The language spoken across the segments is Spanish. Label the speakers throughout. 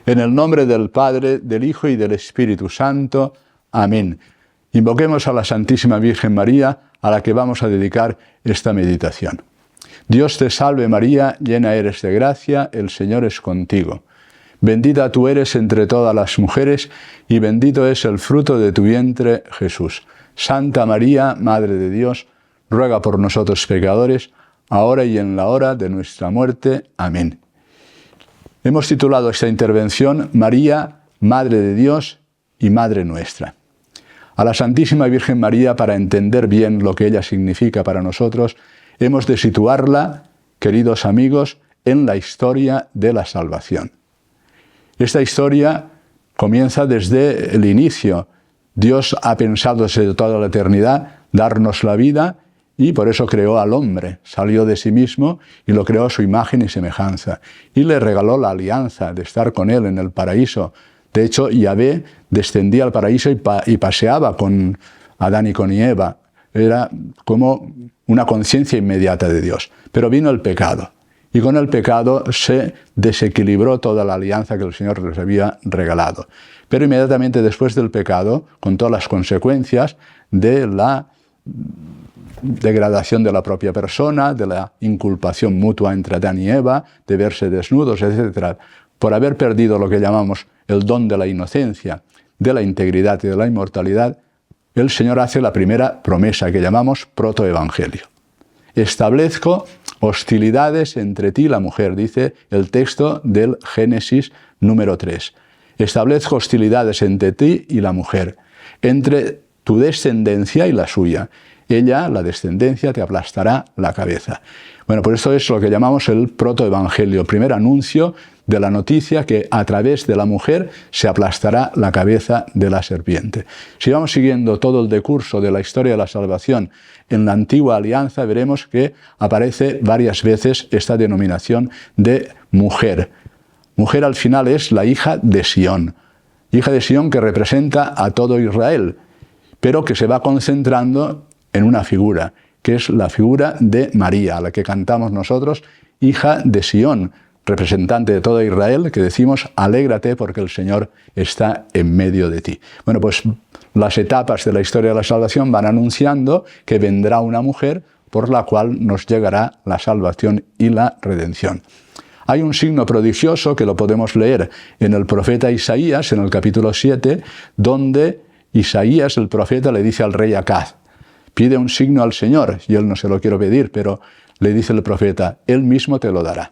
Speaker 1: En el nombre del Padre, del Hijo y del Espíritu Santo. Amén. Invoquemos a la Santísima Virgen María, a la que vamos a dedicar esta meditación. Dios te salve María, llena eres de gracia, el Señor es contigo. Bendita tú eres entre todas las mujeres, y bendito es el fruto de tu vientre, Jesús. Santa María, Madre de Dios, ruega por nosotros pecadores, ahora y en la hora de nuestra muerte. Amén. Hemos titulado esta intervención María, Madre de Dios y Madre nuestra. A la Santísima Virgen María, para entender bien lo que ella significa para nosotros, hemos de situarla, queridos amigos, en la historia de la salvación. Esta historia comienza desde el inicio. Dios ha pensado desde toda la eternidad darnos la vida y por eso creó al hombre. Salió de sí mismo y lo creó a su imagen y semejanza. Y le regaló la alianza de estar con él en el paraíso. De hecho, Yahvé descendía al paraíso y paseaba con Adán y con Eva. Era como una conciencia inmediata de Dios. Pero vino el pecado. Y con el pecado se desequilibró toda la alianza que el Señor les había regalado. Pero inmediatamente después del pecado, con todas las consecuencias de la degradación de la propia persona, de la inculpación mutua entre Adán y Eva, de verse desnudos, etc., por haber perdido lo que llamamos el don de la inocencia, de la integridad y de la inmortalidad, el Señor hace la primera promesa que llamamos protoevangelio. Establezco hostilidades entre ti y la mujer, dice el texto del Génesis número 3. Establezco hostilidades entre ti y la mujer, entre tu descendencia y la suya. Ella, la descendencia, te aplastará la cabeza. Bueno, pues esto es lo que llamamos el protoevangelio, primer anuncio de la noticia que a través de la mujer se aplastará la cabeza de la serpiente. Si vamos siguiendo todo el decurso de la historia de la salvación en la antigua alianza, veremos que aparece varias veces esta denominación de mujer. Mujer al final es la hija de Sión que representa a todo Israel, pero que se va concentrando en una figura, que es la figura de María, a la que cantamos nosotros, hija de Sión, representante de todo Israel, que decimos, alégrate porque el Señor está en medio de ti. Bueno, pues las etapas de la historia de la salvación van anunciando que vendrá una mujer por la cual nos llegará la salvación y la redención. Hay un signo prodigioso que lo podemos leer en el profeta Isaías, en el capítulo 7, donde Isaías, el profeta, le dice al rey Acaz, pide un signo al Señor, y él no se lo quiere pedir, pero le dice el profeta, él mismo te lo dará.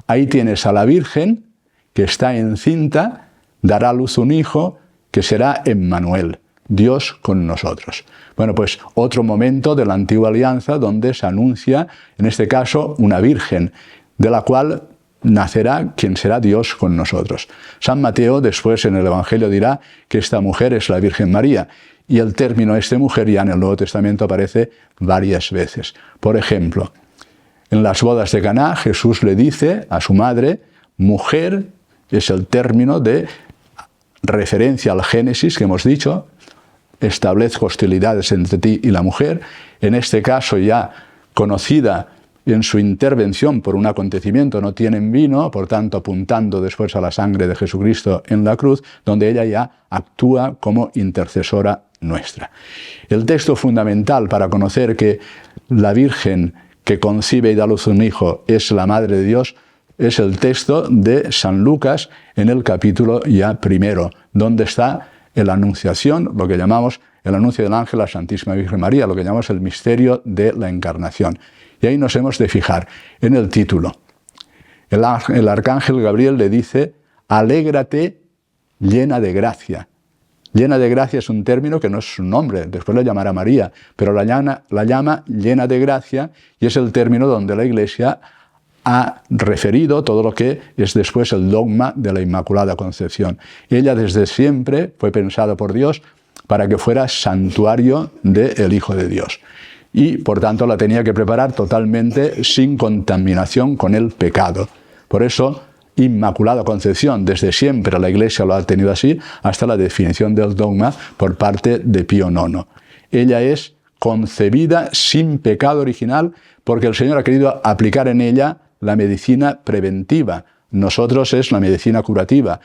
Speaker 1: Ahí tienes a la Virgen que está encinta, dará a luz un hijo que será Emmanuel, Dios con nosotros. Bueno, pues otro momento de la antigua alianza donde se anuncia, en este caso, una Virgen, de la cual nacerá quien será Dios con nosotros. San Mateo después en el Evangelio dirá que esta mujer es la Virgen María, y el término esta mujer ya en el Nuevo Testamento aparece varias veces. Por ejemplo, en las bodas de Caná, Jesús le dice a su madre, mujer, es el término de referencia al Génesis que hemos dicho, establezco hostilidades entre ti y la mujer, en este caso ya conocida en su intervención por un acontecimiento, no tienen vino, por tanto apuntando después a la sangre de Jesucristo en la cruz, donde ella ya actúa como intercesora nuestra. El texto fundamental para conocer que la Virgen que concibe y da a luz un hijo es la Madre de Dios es el texto de San Lucas en el capítulo ya primero, donde está la anunciación, lo que llamamos el anuncio del ángel a la Santísima Virgen María, lo que llamamos el misterio de la encarnación. Y ahí nos hemos de fijar en el título. El arcángel Gabriel le dice, alégrate llena de gracia. Llena de gracia es un término que no es su nombre, después la llamará María, pero la llama llena de gracia y es el término donde la Iglesia ha referido todo lo que es después el dogma de la Inmaculada Concepción. Ella desde siempre fue pensada por Dios para que fuera santuario del Hijo de Dios. Y por tanto la tenía que preparar totalmente sin contaminación con el pecado. Por eso, Inmaculada Concepción, desde siempre la Iglesia lo ha tenido así, hasta la definición del dogma por parte de Pío IX. Ella es concebida sin pecado original porque el Señor ha querido aplicar en ella la medicina preventiva. Nosotros es la medicina curativa.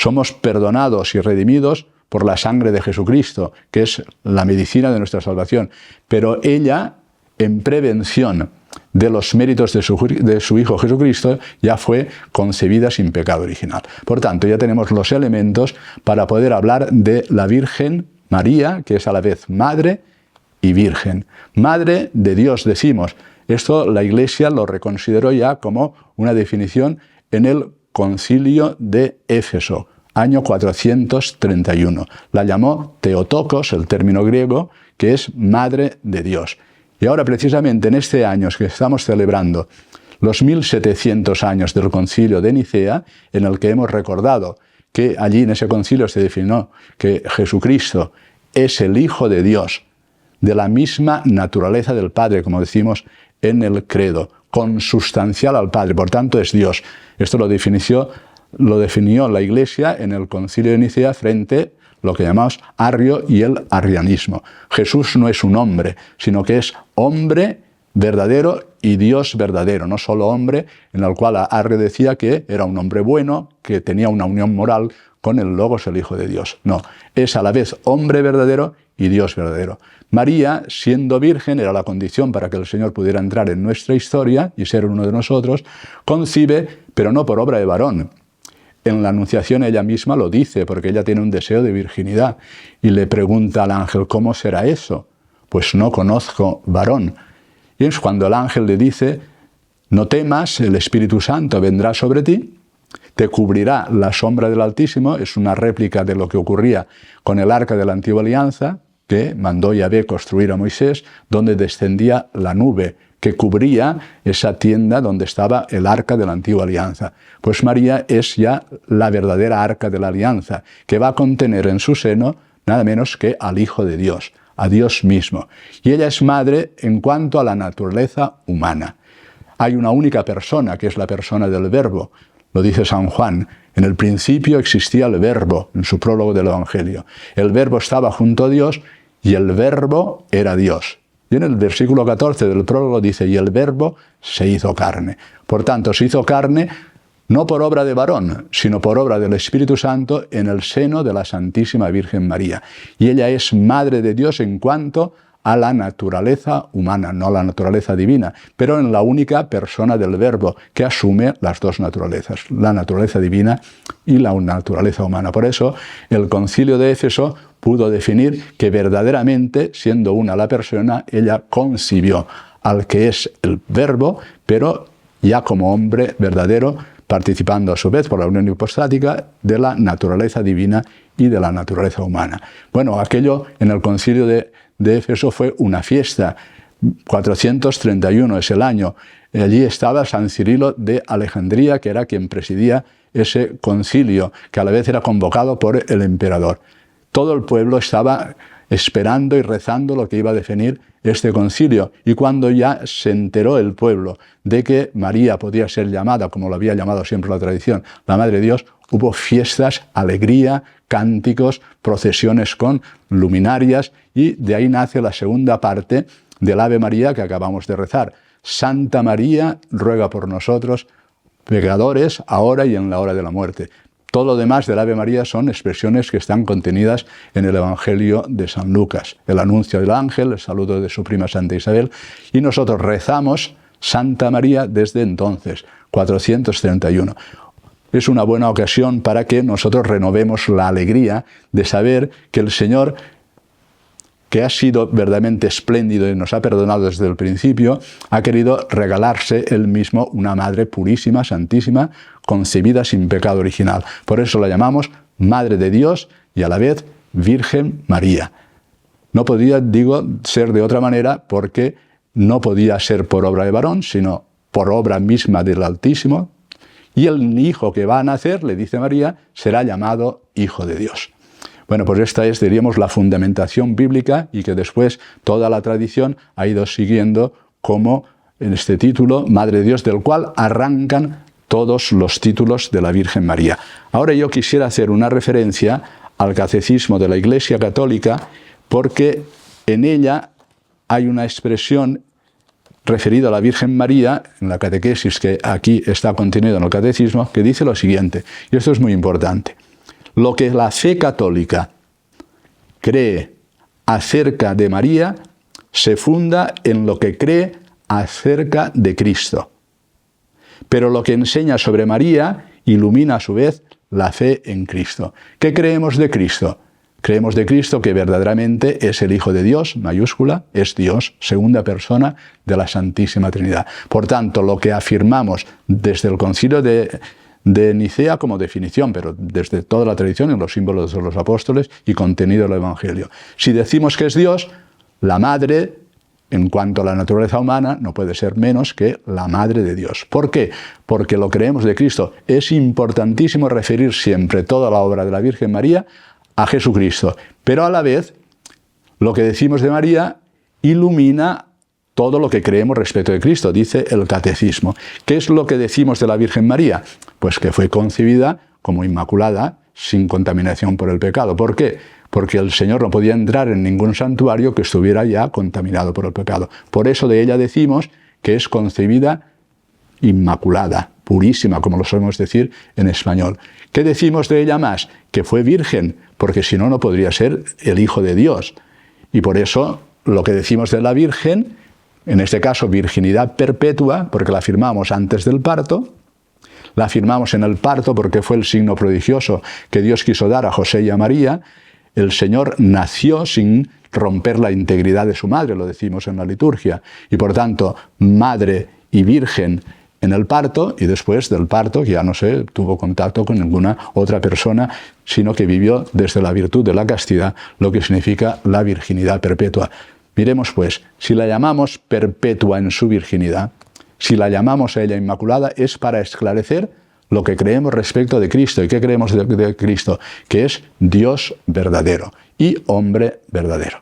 Speaker 1: somos perdonados y redimidos por la sangre de Jesucristo, que es la medicina de nuestra salvación. Pero ella, en prevención de los méritos de su Hijo Jesucristo, ya fue concebida sin pecado original. Por tanto, ya tenemos los elementos para poder hablar de la Virgen María, que es a la vez madre y virgen. Madre de Dios, decimos. Esto la Iglesia lo reconsideró ya como una definición en el Concilio de Éfeso, año 431. La llamó Theotokos, el término griego, que es Madre de Dios. Y ahora, precisamente en este año que estamos celebrando los 1700 años del Concilio de Nicea, en el que hemos recordado que allí en ese concilio se definió que Jesucristo es el Hijo de Dios, de la misma naturaleza del Padre, como decimos en el credo, consustancial al Padre, por tanto es Dios. Esto lo definió la Iglesia en el Concilio de Nicea frente a lo que llamamos Arrio y el arrianismo. Jesús no es un hombre, sino que es hombre verdadero y Dios verdadero, no solo hombre, en el cual Arrio decía que era un hombre bueno, que tenía una unión moral con el Logos, el Hijo de Dios. No, es a la vez hombre verdadero y Dios verdadero. María, siendo virgen, era la condición para que el Señor pudiera entrar en nuestra historia y ser uno de nosotros, concibe, pero no por obra de varón. En la Anunciación ella misma lo dice, porque ella tiene un deseo de virginidad, y le pregunta al ángel, ¿cómo será eso? Pues no conozco varón. Y es cuando el ángel le dice, no temas, el Espíritu Santo vendrá sobre ti, te cubrirá la sombra del Altísimo. Es una réplica de lo que ocurría con el arca de la Antigua Alianza, que mandó Yahvé construir a Moisés, donde descendía la nube que cubría esa tienda donde estaba el arca de la Antigua Alianza. Pues María es ya la verdadera arca de la Alianza, que va a contener en su seno nada menos que al Hijo de Dios, a Dios mismo. Y ella es madre en cuanto a la naturaleza humana. Hay una única persona, que es la persona del Verbo. Lo dice San Juan, en el principio existía el Verbo, en su prólogo del Evangelio. El Verbo estaba junto a Dios y el Verbo era Dios. Y en el versículo 14 del prólogo dice, y el Verbo se hizo carne. Por tanto, se hizo carne no por obra de varón, sino por obra del Espíritu Santo en el seno de la Santísima Virgen María. Y ella es Madre de Dios en cuanto a la naturaleza humana, no a la naturaleza divina, pero en la única persona del Verbo, que asume las dos naturalezas, la naturaleza divina y la naturaleza humana. Por eso, el Concilio de Éfeso pudo definir que verdaderamente, siendo una la persona, ella concibió al que es el Verbo, pero ya como hombre verdadero, participando a su vez por la unión hipostática de la naturaleza divina y de la naturaleza humana. Bueno, aquello en el Concilio de Éfeso fue una fiesta. 431 es el año. Allí estaba San Cirilo de Alejandría, que era quien presidía ese concilio, que a la vez era convocado por el emperador. Todo el pueblo estaba esperando y rezando lo que iba a definir este concilio. Y cuando ya se enteró el pueblo de que María podía ser llamada, como lo había llamado siempre la tradición, la Madre de Dios, hubo fiestas, alegría, cánticos, procesiones con luminarias, y de ahí nace la segunda parte del Ave María que acabamos de rezar. Santa María, ruega por nosotros, pecadores, ahora y en la hora de la muerte. Todo lo demás del Ave María son expresiones que están contenidas en el Evangelio de San Lucas. El anuncio del ángel, el saludo de su prima Santa Isabel, y nosotros rezamos Santa María desde entonces, 431. Es una buena ocasión para que nosotros renovemos la alegría de saber que el Señor, que ha sido verdaderamente espléndido y nos ha perdonado desde el principio, ha querido regalarse Él mismo una Madre purísima, santísima, concebida sin pecado original. Por eso la llamamos Madre de Dios y a la vez Virgen María. No podía, ser de otra manera, porque no podía ser por obra de varón, sino por obra misma del Altísimo. Y el hijo que va a nacer, le dice María, será llamado Hijo de Dios. Bueno, pues esta es, diríamos, la fundamentación bíblica, y que después toda la tradición ha ido siguiendo como en este título, Madre de Dios, del cual arrancan todos los títulos de la Virgen María. Ahora yo quisiera hacer una referencia al Catecismo de la Iglesia Católica, porque en ella hay una expresión referida a la Virgen María, en la catequesis que aquí está contenida en el Catecismo, que dice lo siguiente, y esto es muy importante. lo que la fe católica cree acerca de María se funda en lo que cree acerca de Cristo. Pero lo que enseña sobre María ilumina a su vez la fe en Cristo. ¿Qué creemos de Cristo? Creemos de Cristo que verdaderamente es el Hijo de Dios, mayúscula, es Dios, segunda persona de la Santísima Trinidad. Por tanto, lo que afirmamos desde el Concilio de Nicea como definición, pero desde toda la tradición en los símbolos de los apóstoles y contenido del Evangelio. Si decimos que es Dios, la Madre, en cuanto a la naturaleza humana, no puede ser menos que la Madre de Dios. ¿Por qué? Porque lo creemos de Cristo. Es importantísimo referir siempre toda la obra de la Virgen María a Jesucristo, pero a la vez lo que decimos de María ilumina todo lo que creemos respecto de Cristo, dice el Catecismo. ¿Qué es lo que decimos de la Virgen María? Pues que fue concebida como inmaculada, sin contaminación por el pecado. ¿Por qué? Porque el Señor no podía entrar en ningún santuario que estuviera ya contaminado por el pecado. Por eso de ella decimos que es concebida inmaculada, purísima, como lo solemos decir en español. ¿Qué decimos de ella más? Que fue virgen, porque si no, no podría ser el Hijo de Dios. Y por eso lo que decimos de la Virgen, en este caso virginidad perpetua, porque la afirmamos antes del parto, la afirmamos en el parto porque fue el signo prodigioso que Dios quiso dar a José y a María. El Señor nació sin romper la integridad de su madre, lo decimos en la liturgia, y por tanto, madre y virgen en el parto, y después del parto, que ya no se tuvo contacto con ninguna otra persona, sino que vivió desde la virtud de la castidad, lo que significa la virginidad perpetua. Miremos pues, si la llamamos perpetua en su virginidad, si la llamamos a ella inmaculada, es para esclarecer lo que creemos respecto de Cristo. ¿Y qué creemos de Cristo? Que es Dios verdadero y hombre verdadero.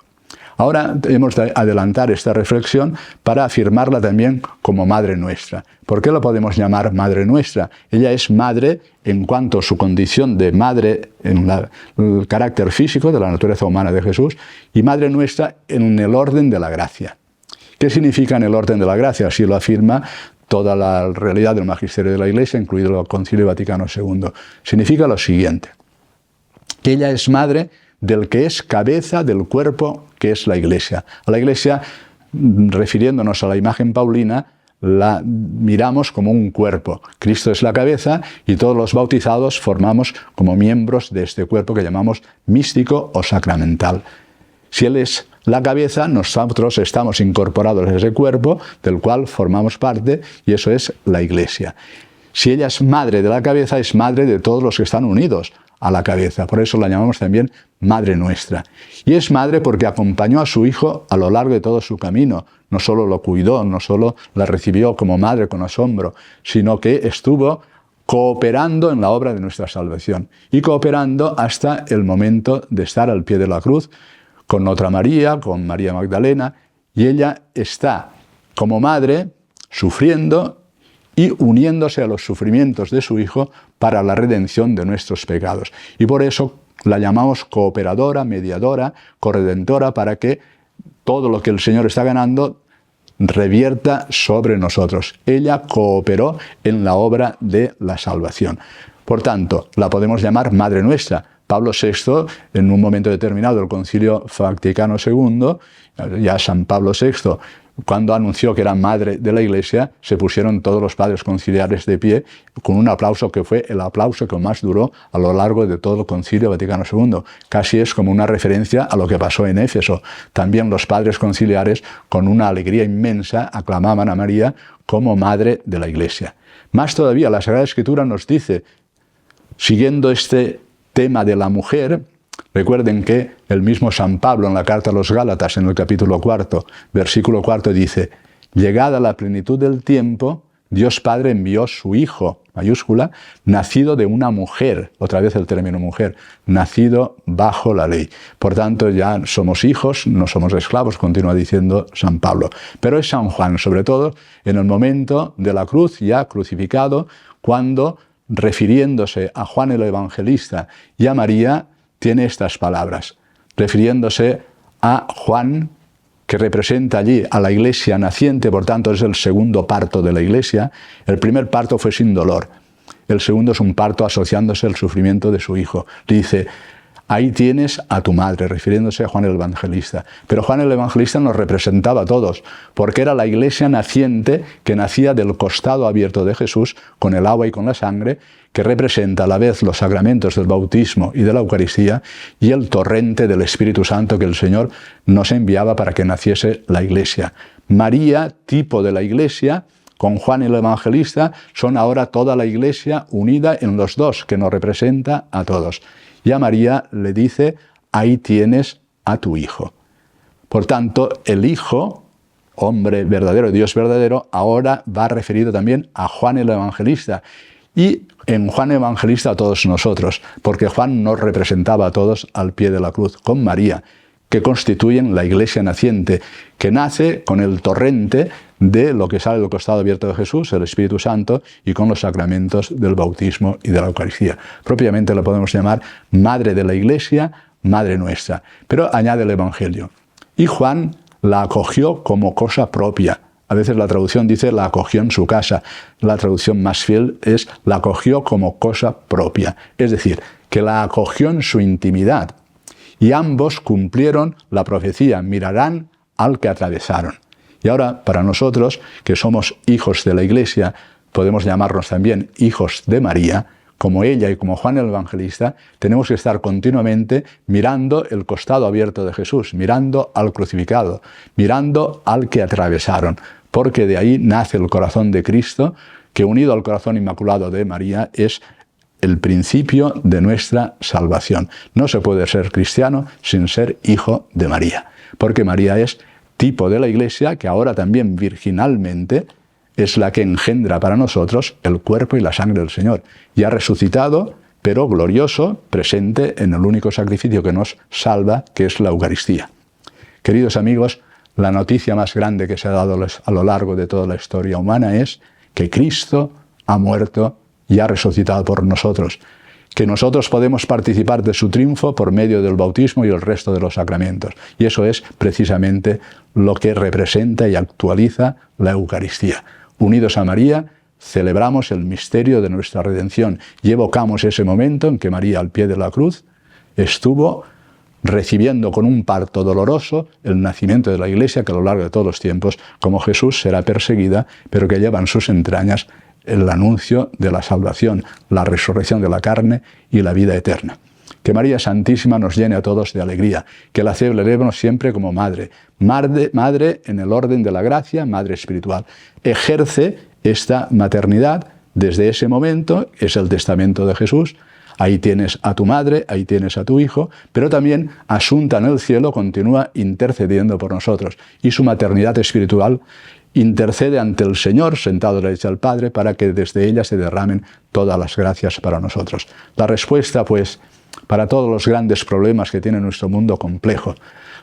Speaker 1: Ahora hemos de adelantar esta reflexión para afirmarla también como Madre Nuestra. ¿Por qué la podemos llamar Madre Nuestra? Ella es madre en cuanto a su condición de madre en el carácter físico de la naturaleza humana de Jesús y Madre Nuestra en el orden de la gracia. ¿Qué significa en el orden de la gracia? Así lo afirma toda la realidad del magisterio de la Iglesia, incluido el Concilio Vaticano II. Significa lo siguiente, que ella es madre del que es cabeza del cuerpo que es la Iglesia. A la Iglesia, refiriéndonos a la imagen paulina, la miramos como un cuerpo. Cristo es la cabeza y todos los bautizados formamos como miembros de este cuerpo que llamamos místico o sacramental. Si Él es la cabeza, nosotros estamos incorporados a ese cuerpo del cual formamos parte y eso es la Iglesia. Si ella es madre de la cabeza, es madre de todos los que están unidos a la cabeza. Por eso la llamamos también Madre Nuestra. Y es madre porque acompañó a su Hijo a lo largo de todo su camino. No solo lo cuidó, no solo la recibió como madre con asombro, sino que estuvo cooperando en la obra de nuestra salvación. Y cooperando hasta el momento de estar al pie de la cruz con otra María, con María Magdalena. Y ella está como madre sufriendo y uniéndose a los sufrimientos de su Hijo para la redención de nuestros pecados. Y por eso la llamamos cooperadora, mediadora, corredentora, para que todo lo que el Señor está ganando revierta sobre nosotros. Ella cooperó en la obra de la salvación. Por tanto, la podemos llamar Madre Nuestra. Pablo VI, en un momento determinado del Concilio Vaticano II, ya San Pablo VI, cuando anunció que era madre de la Iglesia, se pusieron todos los padres conciliares de pie con un aplauso que fue el aplauso que más duró a lo largo de todo el Concilio Vaticano II. Casi es como una referencia a lo que pasó en Éfeso. También los padres conciliares, con una alegría inmensa, aclamaban a María como madre de la Iglesia. Más todavía, la Sagrada Escritura nos dice, siguiendo este tema de la mujer, recuerden que el mismo San Pablo en la carta a los Gálatas, en el capítulo 4, versículo 4, dice, llegada la plenitud del tiempo, Dios Padre envió su Hijo, mayúscula, nacido de una mujer, otra vez el término mujer, nacido bajo la ley. Por tanto, ya somos hijos, no somos esclavos, continúa diciendo San Pablo. Pero es San Juan, sobre todo, en el momento de la cruz, ya crucificado, cuando, refiriéndose a Juan el Evangelista y a María, tiene estas palabras, refiriéndose a Juan, que representa allí a la Iglesia naciente, por tanto es el segundo parto de la Iglesia. El primer parto fue sin dolor. El segundo es un parto asociándose al sufrimiento de su hijo. Le dice, ahí tienes a tu madre, refiriéndose a Juan el Evangelista. Pero Juan el Evangelista nos representaba a todos, porque era la iglesia naciente que nacía del costado abierto de Jesús, con el agua y con la sangre, que representa a la vez los sacramentos del bautismo y de la Eucaristía, y el torrente del Espíritu Santo que el Señor nos enviaba para que naciese la iglesia. María, tipo de la iglesia, con Juan el Evangelista, son ahora toda la iglesia unida en los dos, que nos representa a todos. Y a María le dice, ahí tienes a tu hijo. Por tanto, el Hijo, hombre verdadero, Dios verdadero, ahora va referido también a Juan el Evangelista. Y en Juan Evangelista a todos nosotros, porque Juan nos representaba a todos al pie de la cruz, con María, que constituyen la iglesia naciente, que nace con el torrente de lo que sale del costado abierto de Jesús, el Espíritu Santo, y con los sacramentos del bautismo y de la Eucaristía. Propiamente la podemos llamar Madre de la Iglesia, Madre nuestra. Pero añade el Evangelio. Y Juan la acogió como cosa propia. A veces la traducción dice la acogió en su casa. La traducción más fiel es la acogió como cosa propia. Es decir, que la acogió en su intimidad. Y ambos cumplieron la profecía, mirarán al que atravesaron. Y ahora, para nosotros, que somos hijos de la Iglesia, podemos llamarnos también hijos de María, como ella y como Juan el Evangelista, tenemos que estar continuamente mirando el costado abierto de Jesús, mirando al crucificado, mirando al que atravesaron, porque de ahí nace el corazón de Cristo, que unido al corazón inmaculado de María es el principio de nuestra salvación. No se puede ser cristiano sin ser hijo de María, porque María es tipo de la Iglesia, que ahora también virginalmente es la que engendra para nosotros el cuerpo y la sangre del Señor. Y ha resucitado, pero glorioso, presente en el único sacrificio que nos salva, que es la Eucaristía. Queridos amigos, la noticia más grande que se ha dado a lo largo de toda la historia humana es que Cristo ha muerto y ha resucitado por nosotros, que nosotros podemos participar de su triunfo por medio del bautismo y el resto de los sacramentos. Y eso es precisamente lo que representa y actualiza la Eucaristía. Unidos a María, celebramos el misterio de nuestra redención y evocamos ese momento en que María, al pie de la cruz, estuvo recibiendo con un parto doloroso el nacimiento de la Iglesia, que a lo largo de todos los tiempos, como Jesús, será perseguida, pero que lleva en sus entrañas el anuncio de la salvación, la resurrección de la carne y la vida eterna. Que María Santísima nos llene a todos de alegría, que la celebremos siempre como madre, madre en el orden de la gracia, madre espiritual. Ejerce esta maternidad desde ese momento, es el testamento de Jesús. Ahí tienes a tu madre, ahí tienes a tu hijo, pero también asunta en el cielo continúa intercediendo por nosotros. Y su maternidad espiritual intercede ante el Señor, sentado a la derecha del Padre, para que desde ella se derramen todas las gracias para nosotros. La respuesta, pues, para todos los grandes problemas que tiene nuestro mundo complejo,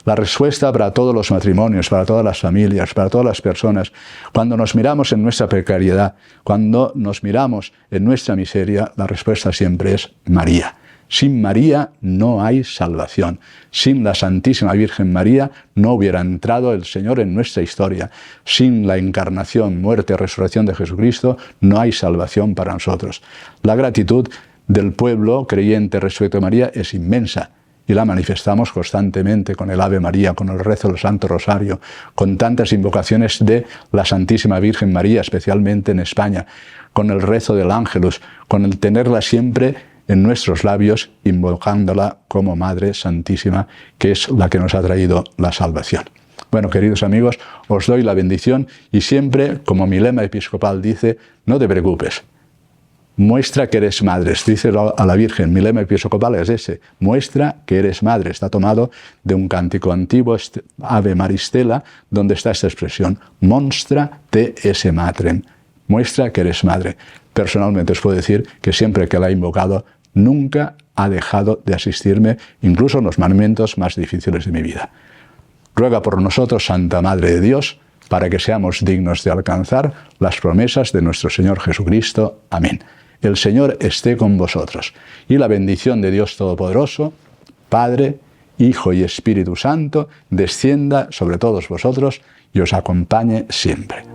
Speaker 1: la respuesta para todos los matrimonios, para todas las familias, para todas las personas, cuando nos miramos en nuestra precariedad, cuando nos miramos en nuestra miseria, la respuesta siempre es María. Sin María no hay salvación. Sin la Santísima Virgen María no hubiera entrado el Señor en nuestra historia. Sin la encarnación, muerte, resurrección de Jesucristo, no hay salvación para nosotros. La gratitud del pueblo creyente respecto a María es inmensa y la manifestamos constantemente con el Ave María, con el rezo del Santo Rosario, con tantas invocaciones de la Santísima Virgen María, especialmente en España, con el rezo del Ángelus, con el tenerla siempre en nuestros labios, invocándola como Madre Santísima, que es la que nos ha traído la salvación. Bueno, queridos amigos, os doy la bendición y siempre, como mi lema episcopal dice, no te preocupes. Muestra que eres madre, díselo a la Virgen. Mi lema episcopal es ese, muestra que eres madre. Está tomado de un cántico antiguo, Ave Maristela, donde está esta expresión, monstra te esse matrem, muestra que eres madre. Personalmente os puedo decir que siempre que la he invocado, nunca ha dejado de asistirme, incluso en los momentos más difíciles de mi vida. Ruega por nosotros, Santa Madre de Dios, para que seamos dignos de alcanzar las promesas de nuestro Señor Jesucristo. Amén. El Señor esté con vosotros, y la bendición de Dios Todopoderoso, Padre, Hijo y Espíritu Santo, descienda sobre todos vosotros y os acompañe siempre.